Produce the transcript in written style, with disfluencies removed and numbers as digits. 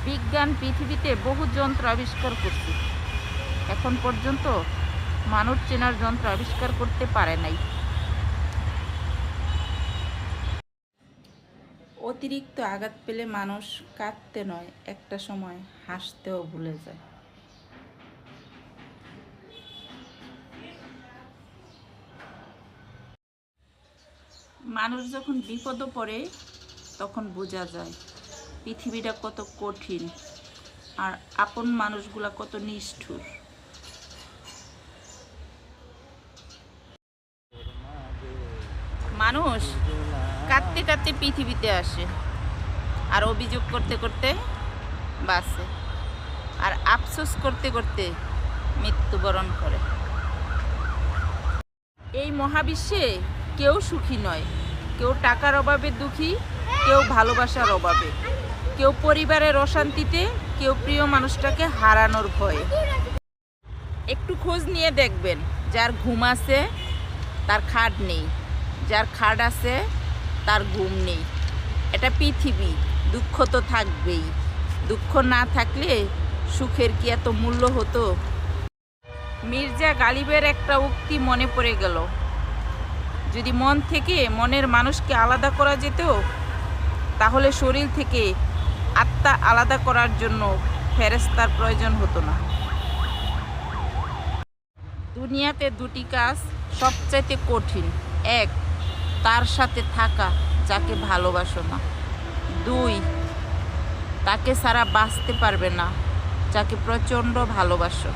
বিজ্ঞান পৃথিবীতে বহু যন্ত্র আবিষ্কার করছে, এখন পর্যন্ত মানুষ চেনার যন্ত্র আবিষ্কার করতে পারে নাই। অতিরিক্ত আঘাত পেলে মানুষ কাঁদতে নয়, একটা সময় হাসতেও ভুলে যায়। মানুষ যখন বিপদে পড়ে তখন বোঝা যায় পৃথিবীটা কত কঠিন আর আপন মানুষগুলা কত নিষ্ঠুর। মানুষ কাঁদতে কাঁদতে পৃথিবীতে আসে আর অভিযোগ করতে করতে বাঁচে, আর আফসোস করতে করতে মৃত্যুবরণ করে। এই মহাবিশ্বে কেউ সুখী নয়, কেউ টাকার অভাবে দুঃখী, কেউ ভালোবাসার অভাবে, কেউ পরিবারের অশান্তিতে, কেউ প্রিয় মানুষটাকে হারানোর ভয়ে। একটু খোঁজ নিয়ে দেখবেন, যার ঘুম আছে তার খাট নেই, যার খাট আছে তার ঘুম নেই। এটা পৃথিবী, দুঃখ তো থাকবেই। দুঃখ না থাকলে সুখের কি এত মূল্য হতো? মির্জা গালিবের একটা উক্তি মনে পড়ে গেল, যদি মন থেকে মনের মানুষকে আলাদা করা যেত তাহলে শরীর থেকে আত্মা আলাদা করার জন্য ফেরেশতার প্রয়োজন হতো না। দুনিয়াতে দুটি কাজ সবচাইতে কঠিন, এক তার সাথে থাকা যাকে ভালোবাসো না, দুই তাকে ছাড়া বাঁচতে পারবে না যাকে প্রচণ্ড ভালোবাসো।